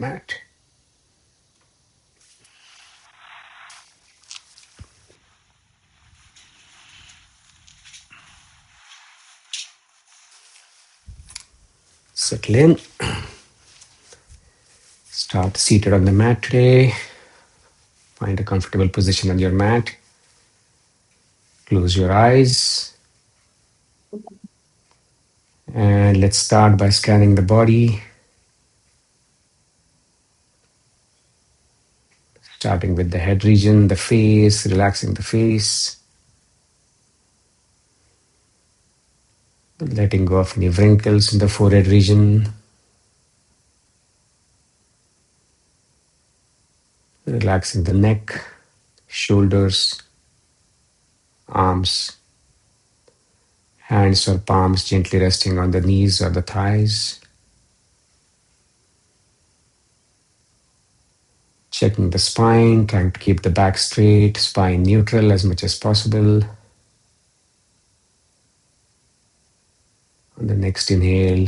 mat. Settle in. Start seated on the mat today. Find a comfortable position on your mat. Close your eyes. And let's start by scanning the body. Starting with the head region, the face, relaxing the face. Letting go of any wrinkles in the forehead region. Relaxing the neck, shoulders, arms, hands or palms gently resting on the knees or the thighs. Checking the spine, trying to keep the back straight, spine neutral as much as possible. On the next inhale,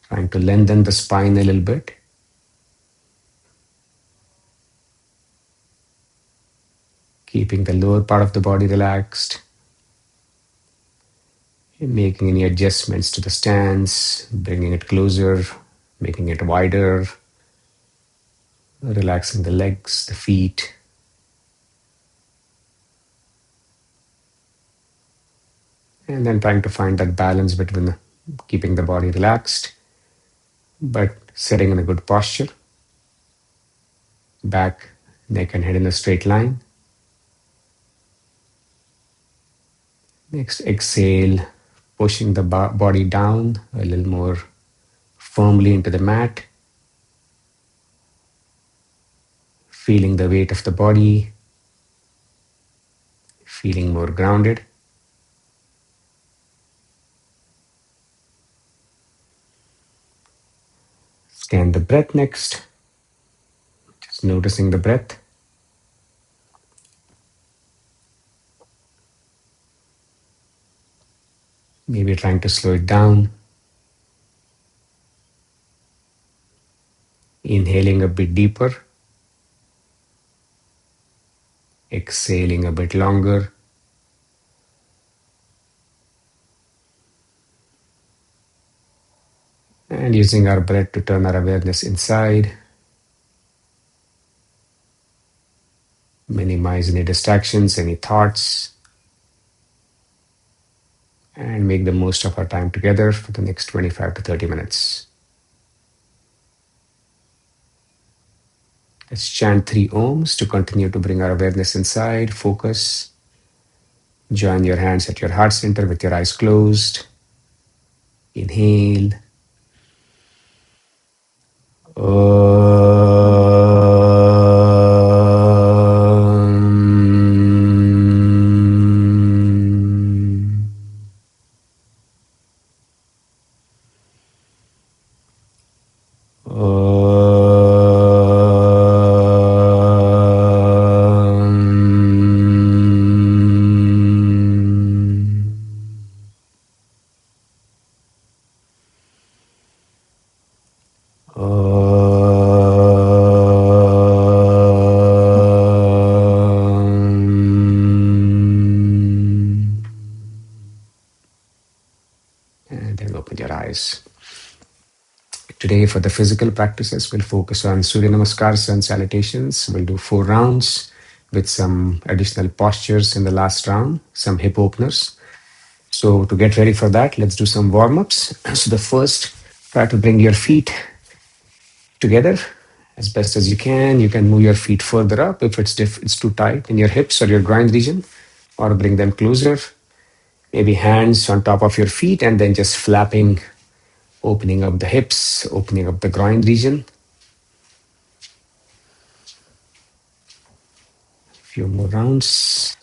trying to lengthen the spine a little bit. Keeping the lower part of the body relaxed. Making any adjustments to the stance, bringing it closer, making it wider. Relaxing the legs, the feet. And then trying to find that balance between keeping the body relaxed, but sitting in a good posture. Back, neck and head in a straight line. Next, exhale, pushing the body down a little more firmly into the mat. Feeling the weight of the body. Feeling more grounded. Scan the breath next. Just noticing the breath. Maybe trying to slow it down. Inhaling a bit deeper. Exhaling a bit longer. And using our breath to turn our awareness inside. Minimize any distractions, any thoughts. And make the most of our time together for the next 25 to 30 minutes. Let's chant 3 ohms to continue to bring our awareness inside. Focus. Join your hands at your heart center with your eyes closed. Inhale. Today for the physical practices, we'll focus on Surya Namaskars and Salutations. We'll do 4 rounds with some additional postures in the last round, some hip openers. So to get ready for that, let's do some warm-ups. So the first, try to bring your feet together as best as you can. You can move your feet further up if it's too tight in your hips or your groin region, or bring them closer. Maybe hands on top of your feet and then just flapping, opening up the hips, opening up the groin region. A few more rounds.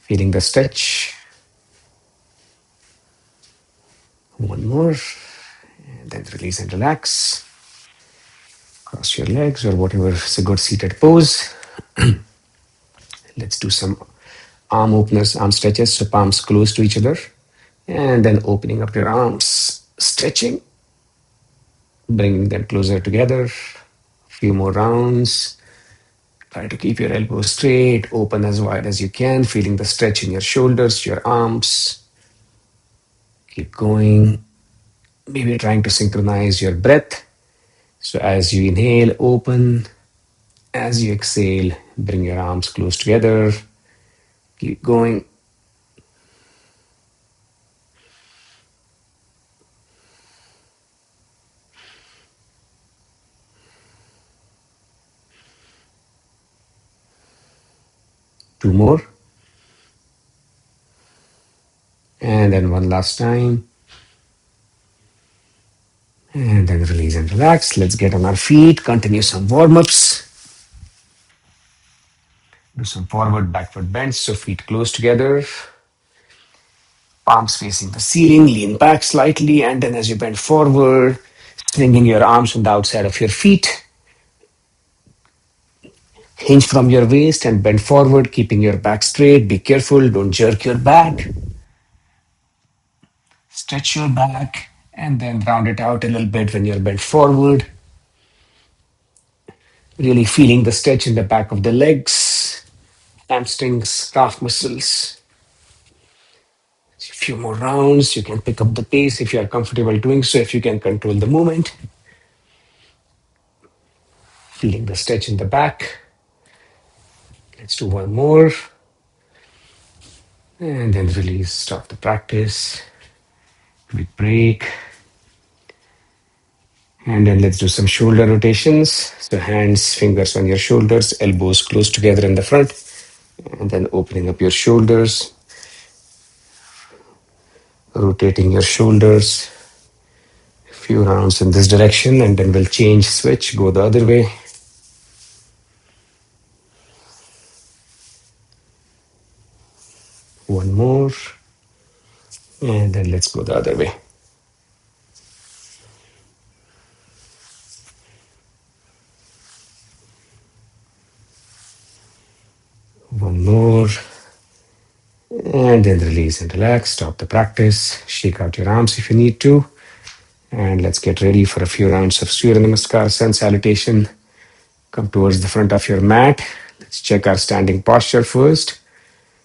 Feeling the stretch. One more. And then release and relax. Cross your legs or whatever is a good seated pose. Let's do some arm openers, arm stretches, so palms close to each other. And then opening up your arms, stretching, bringing them closer together. Few more rounds. Try to keep your elbows straight, open as wide as you can, feeling the stretch in your shoulders, your arms. Keep going. Maybe trying to synchronize your breath. So as you inhale, open. As you exhale, bring your arms close together. Keep going. Two more. And then one last time. And then release and relax. Let's get on our feet. Continue some warm-ups. Do some forward, backward bends. So feet close together. Palms facing the ceiling. Lean back slightly. And then as you bend forward, swinging your arms on the outside of your feet. Hinge from your waist and bend forward, keeping your back straight. Be careful. Don't jerk your back. Stretch your back. And then round it out a little bit when you're bent forward. Really feeling the stretch in the back of the legs, hamstrings, calf muscles. A few more rounds. You can pick up the pace if you are comfortable doing so, if you can control the movement. Feeling the stretch in the back. Let's do one more. And then release, stop the practice. Quick break. And then let's do some shoulder rotations. So hands, fingers on your shoulders, elbows close together in the front. And then opening up your shoulders. Rotating your shoulders. Few rounds in this direction, and then we'll change, switch, go the other way. One more, and then let's go the other way. One more, and then release and relax. Stop the practice. Shake out your arms if you need to. And let's get ready for a few rounds of Surya Namaskars and salutation. Come towards the front of your mat. Let's check our standing posture first.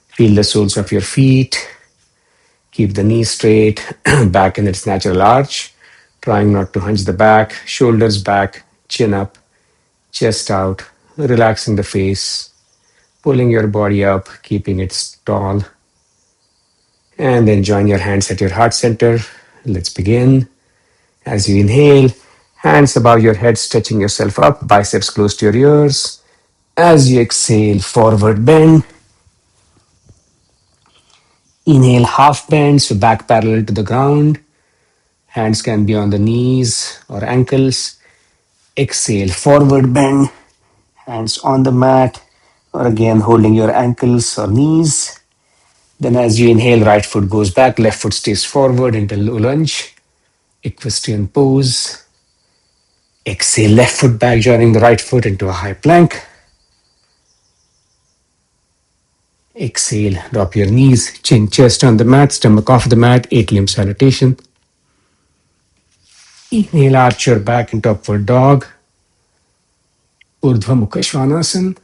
Feel the soles of your feet. Keep the knees straight, back in its natural arch. Trying not to hunch the back, shoulders back, chin up, chest out, relaxing the face, pulling your body up, keeping it tall. And then join your hands at your heart center. Let's begin. As you inhale, hands above your head, stretching yourself up, biceps close to your ears. As you exhale, forward bend. Inhale, half bend, so back parallel to the ground. Hands can be on the knees or ankles. Exhale, forward bend. Hands on the mat, or again holding your ankles or knees. Then as you inhale, right foot goes back, left foot stays forward into low lunge, equestrian pose. Exhale, left foot back, joining the right foot into a high plank. Exhale, drop your knees, chin, chest on the mat, stomach off the mat, 8-limb salutation. Inhale, arch your back into upward dog. Urdhva Mukha Svanasana.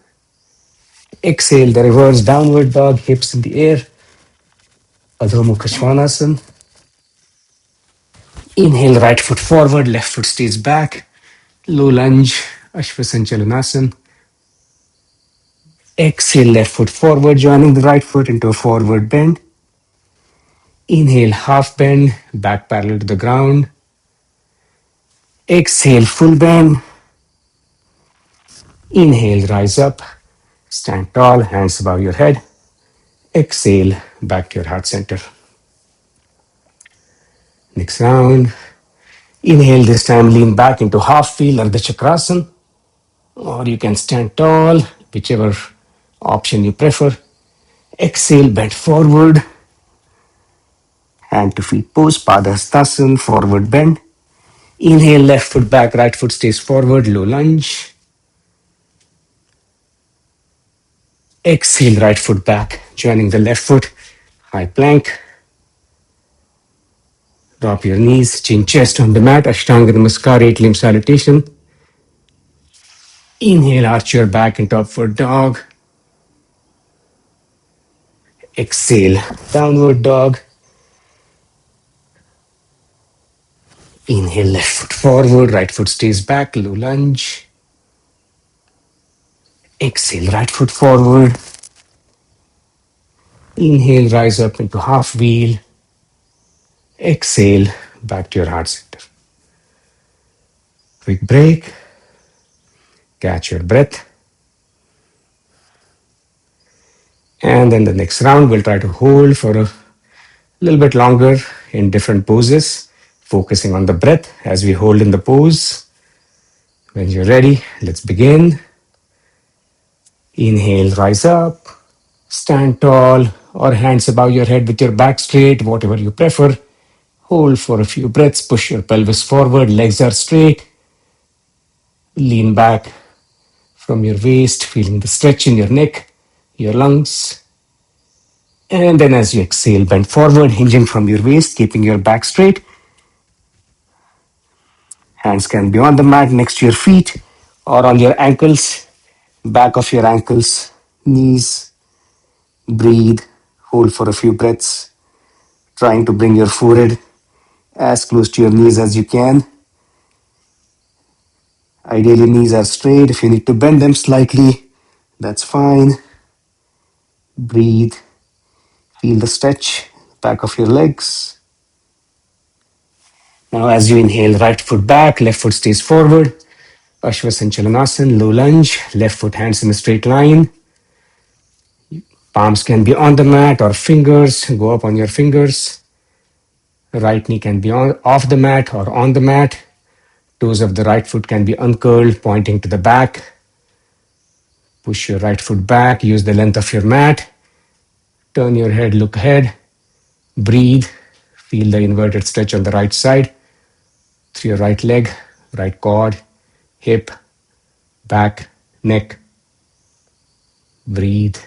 Exhale, the reverse downward dog, hips in the air. Adho Mukha Svanasana. Inhale, right foot forward, left foot stays back. Low lunge, Ashvasanchalanasana. Exhale, left foot forward, joining the right foot into a forward bend. Inhale, half bend, back parallel to the ground. Exhale, full bend. Inhale, rise up, stand tall, hands above your head. Exhale, back to your heart center. Next round. Inhale, this time lean back into half wheel, Ardha Chakrasana. Or you can stand tall, whichever option you prefer. Exhale, bend forward. Hand to feet pose, Padahastasana, forward bend. Inhale, left foot back, right foot stays forward, low lunge. Exhale, right foot back, joining the left foot, high plank. Drop your knees, chin chest on the mat, Ashtanga Namaskar, 8 limb salutation. Inhale, arch your back into upward dog. Exhale, downward dog. Inhale, left foot forward, right foot stays back, low lunge. Exhale, right foot forward. Inhale, rise up into half wheel. Exhale, back to your heart center. Quick break. Catch your breath. And then the next round, we'll try to hold for a little bit longer in different poses, focusing on the breath as we hold in the pose. When you're ready, let's begin. Inhale, rise up, stand tall, or hands above your head with your back straight, whatever you prefer. Hold for a few breaths, push your pelvis forward, legs are straight. Lean back from your waist, feeling the stretch in your neck, your lungs. And then as you exhale, bend forward, hinging from your waist, keeping your back straight. Hands can be on the mat next to your feet or on your ankles, back of your ankles, knees. Breathe, hold for a few breaths, trying to bring your forehead as close to your knees as you can. Ideally, knees are straight. If you need to bend them slightly, that's fine. Breathe, feel the stretch, back of your legs. Now, as you inhale, right foot back, left foot stays forward. Ashwasanchalanasana, low lunge, left foot hands in a straight line. Palms can be on the mat or fingers, go up on your fingers. Right knee can be off the mat or on the mat. Toes of the right foot can be uncurled, pointing to the back. Push your right foot back, use the length of your mat. Turn your head, look ahead. Breathe, feel the inverted stretch on the right side. Through your right leg, right quad, hip, back, neck. Breathe.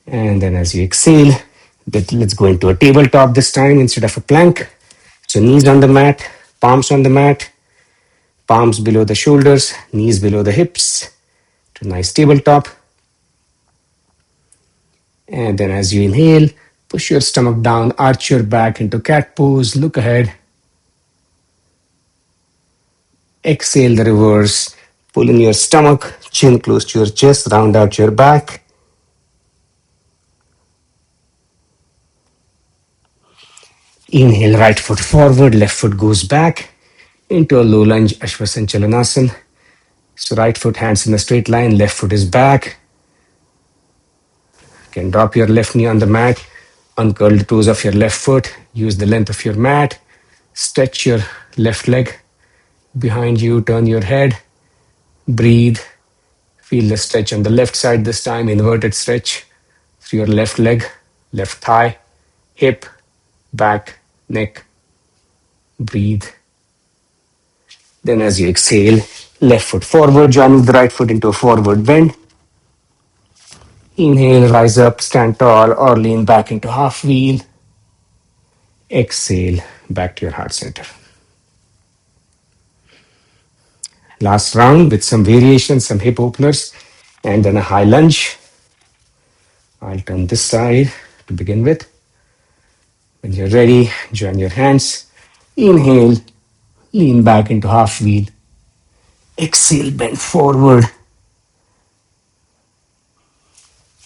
And then as you exhale, let's go into a tabletop this time instead of a plank. So knees on the mat, palms on the mat, palms below the shoulders, knees below the hips. To a nice tabletop. And then as you inhale, push your stomach down, arch your back into cat pose, look ahead. Exhale the reverse, pull in your stomach, chin close to your chest, round out your back. Inhale, right foot forward, left foot goes back into a low lunge, Ashwasanchalanasana. So right foot hands in a straight line, left foot is back. You can drop your left knee on the mat, uncurl the toes of your left foot, use the length of your mat, stretch your left leg behind you, turn your head, breathe, feel the stretch on the left side this time, inverted stretch through your left leg, left thigh, hip, back, neck, breathe. Then as you exhale, left foot forward, joining the right foot into a forward bend. Inhale, rise up, stand tall or lean back into half wheel. Exhale, back to your heart center. Last round with some variations, some hip openers, and then a high lunge. I'll turn this side to begin with. When you're ready, join your hands. Inhale, lean back into half wheel. Exhale, bend forward.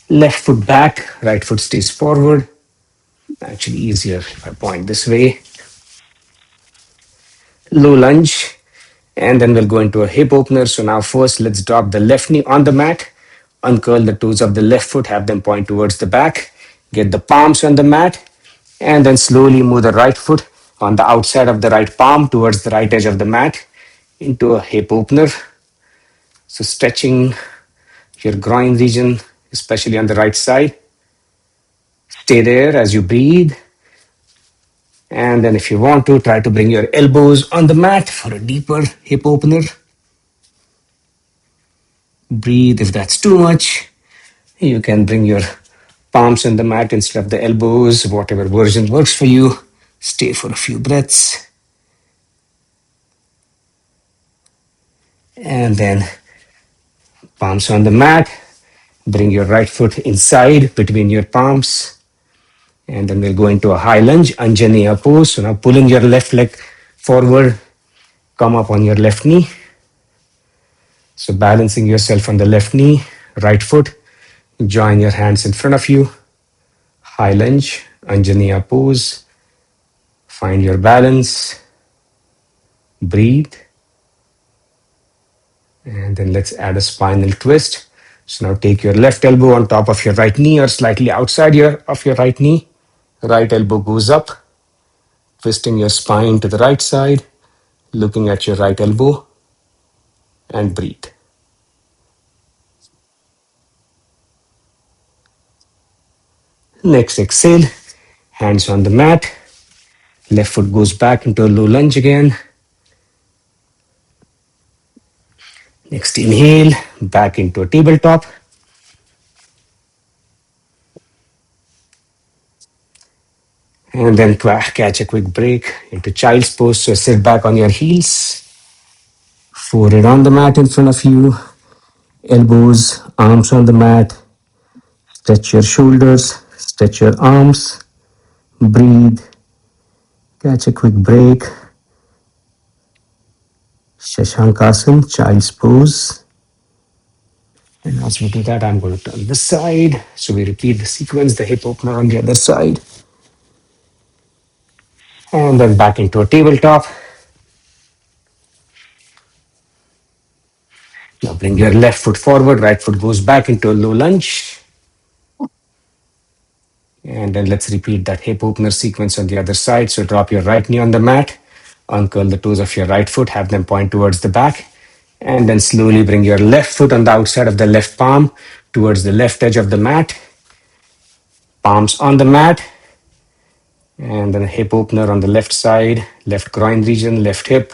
Left foot back, right foot stays forward. Actually easier if I point this way. Low lunge. And then we'll go into a hip opener. So now first, let's drop the left knee on the mat. Uncurl the toes of the left foot, have them point towards the back. Get the palms on the mat. And then slowly move the right foot on the outside of the right palm towards the right edge of the mat into a hip opener. So stretching your groin region, especially on the right side. Stay there as you breathe. And then if you want to, try to bring your elbows on the mat for a deeper hip opener. Breathe. If that's too much, you can bring your palms on the mat instead of the elbows, whatever version works for you. Stay for a few breaths. And then palms on the mat. Bring your right foot inside between your palms. And then we'll go into a high lunge, Anjaneya pose. So now pulling your left leg forward, come up on your left knee. So balancing yourself on the left knee, right foot, join your hands in front of you. High lunge, Anjaneya pose. Find your balance. Breathe. And then let's add a spinal twist. So now take your left elbow on top of your right knee or slightly outside of your right knee. Right elbow goes up, twisting your spine to the right side, looking at your right elbow, and breathe. Next exhale, hands on the mat. Left foot goes back into a low lunge again. Next inhale, back into a tabletop. And then catch a quick break into child's pose. So sit back on your heels, forehead on the mat in front of you, elbows, arms on the mat. Stretch your shoulders, stretch your arms, breathe, catch a quick break. Shashankasan, child's pose. And as we do that, I'm going to turn this side. So we repeat the sequence, the hip opener on the other side. And then back into a tabletop. Now bring your left foot forward, right foot goes back into a low lunge. And then let's repeat that hip opener sequence on the other side. So drop your right knee on the mat, uncurl the toes of your right foot, have them point towards the back. And then slowly bring your left foot on the outside of the left palm towards the left edge of the mat. Palms on the mat. And then hip opener on the left side, left groin region, left hip.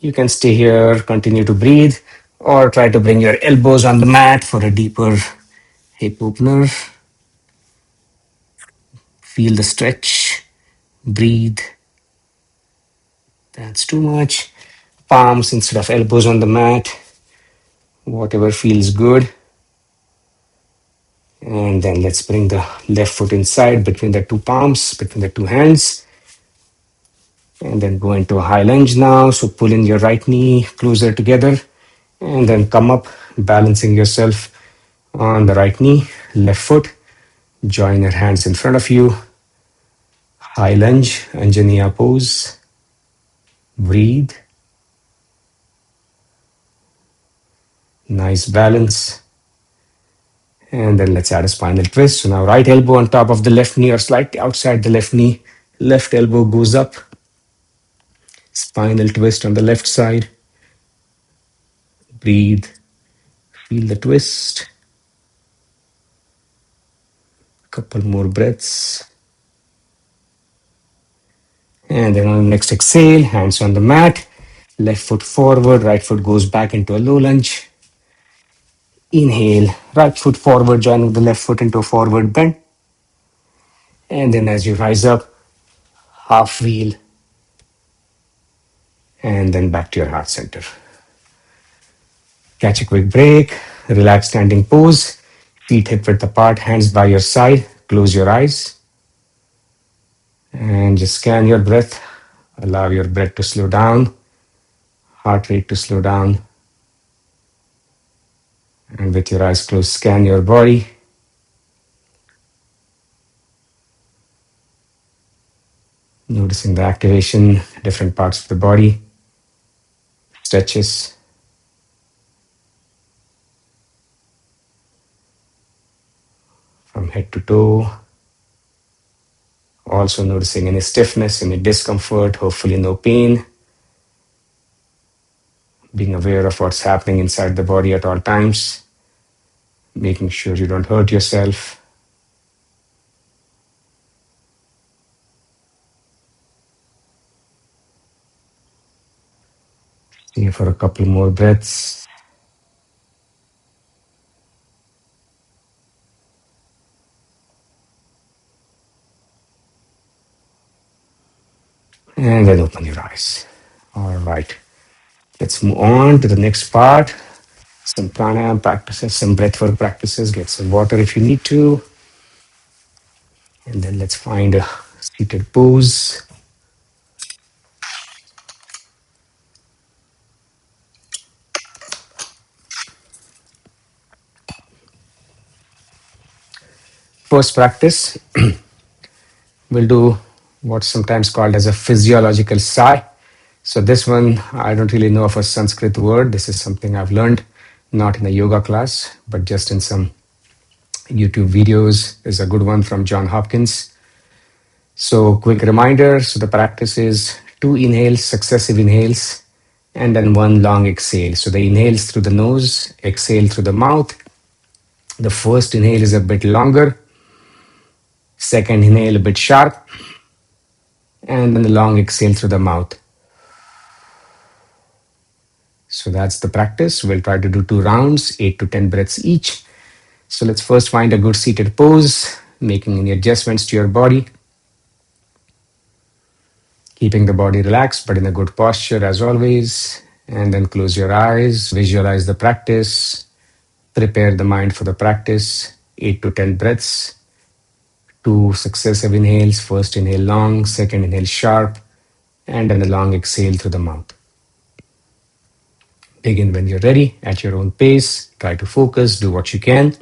You can stay here, continue to breathe, or try to bring your elbows on the mat for a deeper hip opener. Feel the stretch. Breathe. That's too much. Palms instead of elbows on the mat. Whatever feels good. And then let's bring the left foot inside between the two palms, between the two hands. And then go into a high lunge now. So pull in your right knee closer together. And then come up, balancing yourself on the right knee, left foot. Join your hands in front of you. High lunge, Anjaneya pose. Breathe. Nice balance. And then let's add a spinal twist. So now right elbow on top of the left knee or slightly outside the left knee. Left elbow goes up. Spinal twist on the left side. Breathe. Feel the twist. Couple more breaths. And then on the next exhale, hands on the mat. Left foot forward, right foot goes back into a low lunge. Inhale, right foot forward, joining the left foot into a forward bend. And then as you rise up, half wheel, and then back to your heart center. Catch a quick break, relax standing pose, feet hip width apart, hands by your side, close your eyes, and just scan your breath. Allow your breath to slow down, heart rate to slow down. And with your eyes closed, scan your body. Noticing the activation, different parts of the body, stretches. From head to toe. Also noticing any stiffness, any discomfort, hopefully no pain. Being aware of what's happening inside the body at all times. Making sure you don't hurt yourself. Stay for a couple more breaths. And then open your eyes. All right. Let's move on to the next part. Some pranayam practices, some breathwork practices. Get some water if you need to. And then let's find a seated pose. First practice, we'll do what's sometimes called as a physiological sigh. So this one, I don't really know of a Sanskrit word. This is something I've learned, not in a yoga class, but just in some YouTube videos. There's a good one from John Hopkins. So quick reminder, so the practice is 2 inhales, successive inhales, and then 1 long exhale. So the inhales through the nose, exhale through the mouth. The first inhale is a bit longer, second inhale a bit sharp, and then the long exhale through the mouth. So that's the practice. We'll try to do 2 rounds, 8 to 10 breaths each. So let's first find a good seated pose, making any adjustments to your body, keeping the body relaxed but in a good posture as always. And then close your eyes, visualize the practice, prepare the mind for the practice. 8 to 10 breaths, 2 successive inhales. First inhale long, second inhale sharp, and then a long exhale through the mouth. Begin when you're ready at your own pace. Try to focus, do what you can.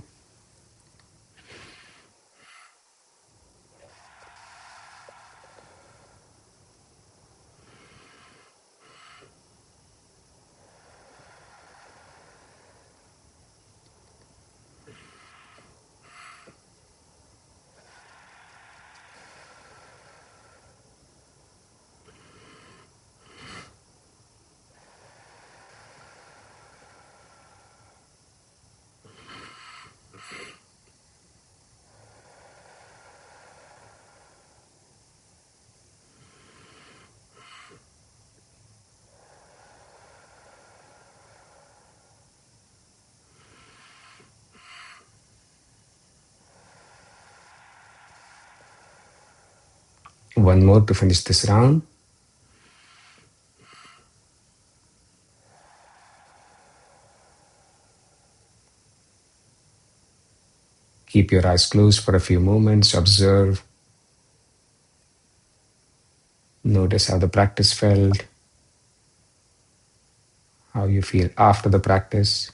One more to finish this round. Keep your eyes closed for a few moments. Observe. Notice how the practice felt, how you feel after the practice.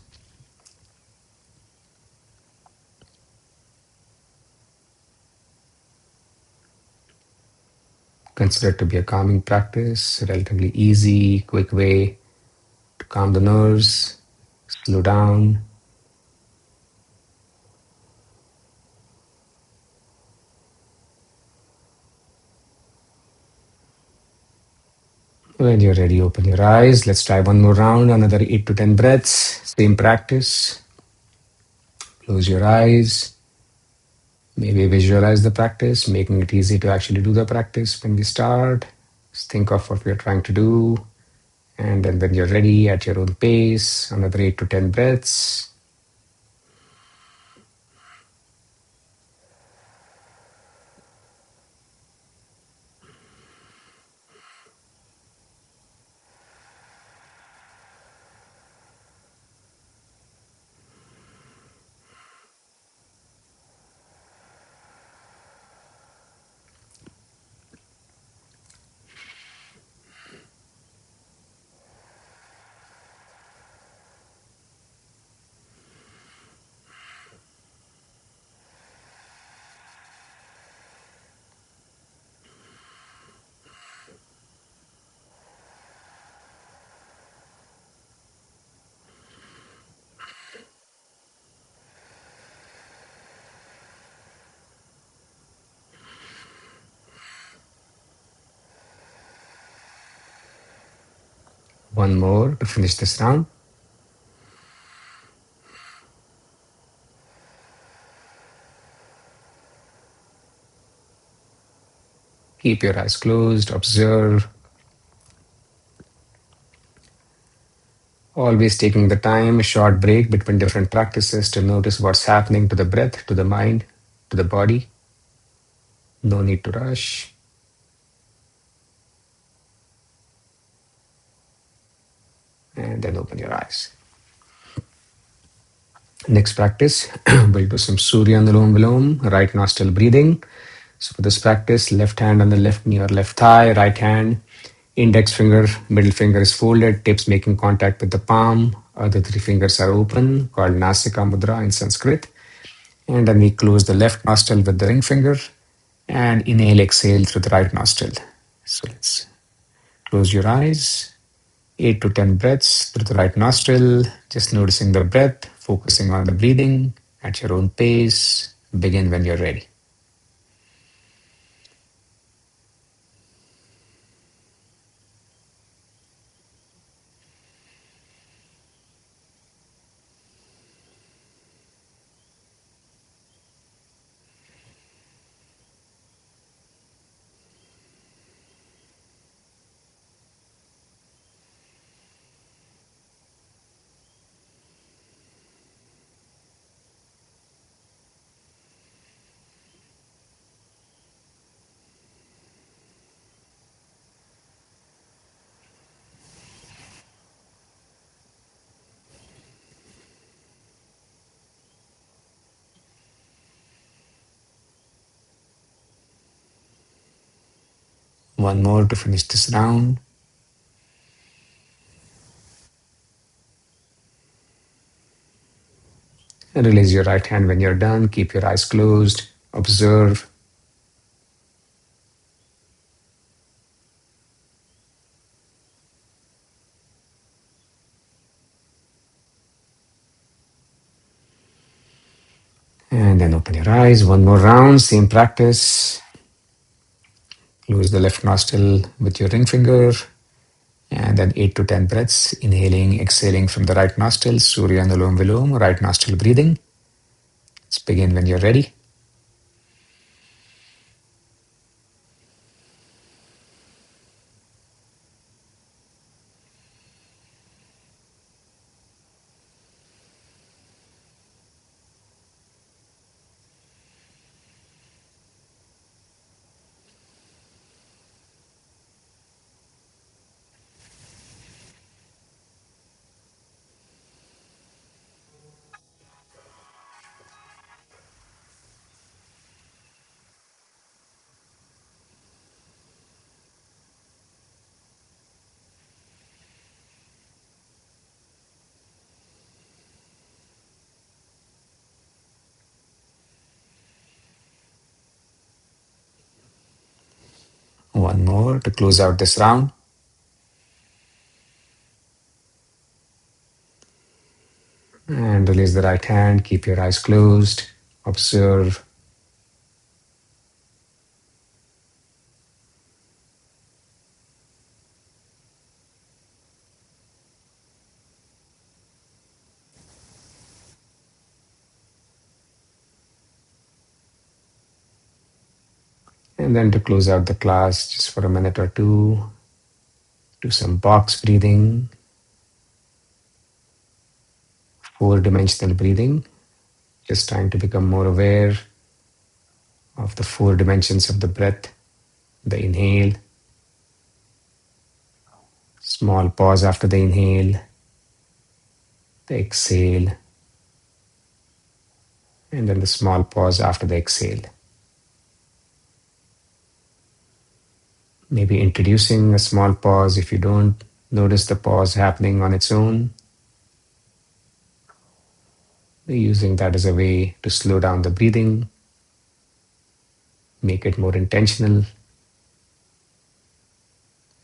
Consider it to be a calming practice, relatively easy, quick way to calm the nerves, slow down. When you're ready, open your eyes. Let's try one more round, another 8 to 10 breaths. Same practice. Close your eyes. Maybe visualize the practice, making it easy to actually do the practice when we start. Just think of what we're trying to do. And then when you're ready at your own pace, another 8 to 10 breaths. One more to finish this round. Keep your eyes closed, observe. Always taking the time, a short break between different practices to notice what's happening to the breath, to the mind, to the body. No need to rush. and then open your eyes. Next practice, we'll do some Surya Anulom Vilom, right nostril breathing. So for this practice, left hand on the left knee or left thigh, right hand, index finger, middle finger is folded, tips making contact with the palm. Other three fingers are open, called Nasika Mudra in Sanskrit. And then we close the left nostril with the ring finger and inhale, exhale through the right nostril. So let's close your eyes. 8 to 10 breaths through the right nostril, just noticing the breath, focusing on the breathing at your own pace. Begin when you're ready. One more to finish this round. And release your right hand when you're done. Keep your eyes closed. Observe. And then open your eyes. One more round. Same practice. Close the left nostril with your ring finger. And then 8 to 10 breaths. Inhaling, exhaling from the right nostril. Surya Anulom Vilom, right nostril breathing. Let's begin when you're ready. One more to close out this round. And release the right hand. Keep your eyes closed. Observe. And then to close out the class, just for a minute or two, do some box breathing, four-dimensional breathing, just trying to become more aware of the four dimensions of the breath, the inhale, small pause after the inhale, the exhale, and then the small pause after the exhale. Maybe introducing a small pause if you don't notice the pause happening on its own, using that as a way to slow down the breathing, make it more intentional,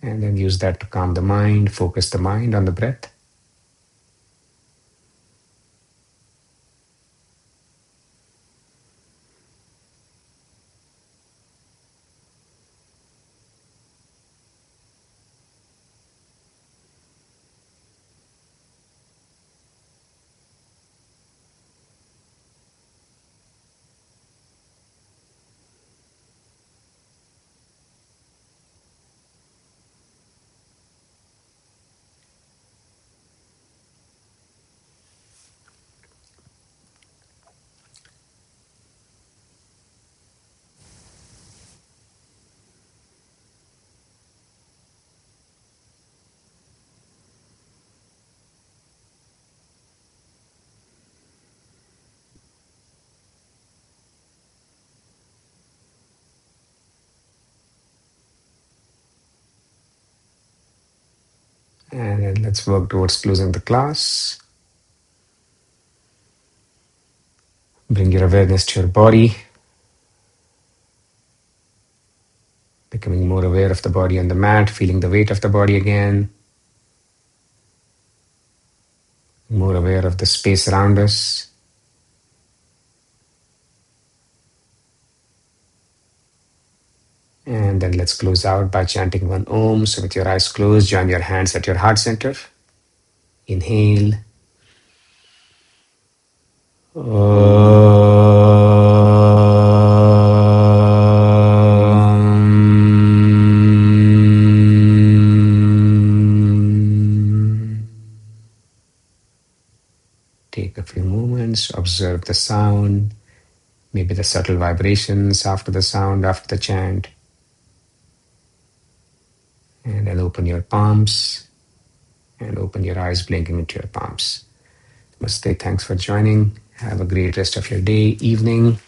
and then use that to calm the mind, focus the mind on the breath. And then let's work towards closing the class. Bring your awareness to your body, becoming more aware of the body on the mat, feeling the weight of the body again, more aware of the space around us. And then let's close out by chanting one Om. So with your eyes closed, join your hands at your heart center. Inhale. Take a few moments, observe the sound, maybe the subtle vibrations after the sound, after the chant. And then open your palms and open your eyes, blinking into your palms. Namaste. Thanks for joining. Have a great rest of your day, evening.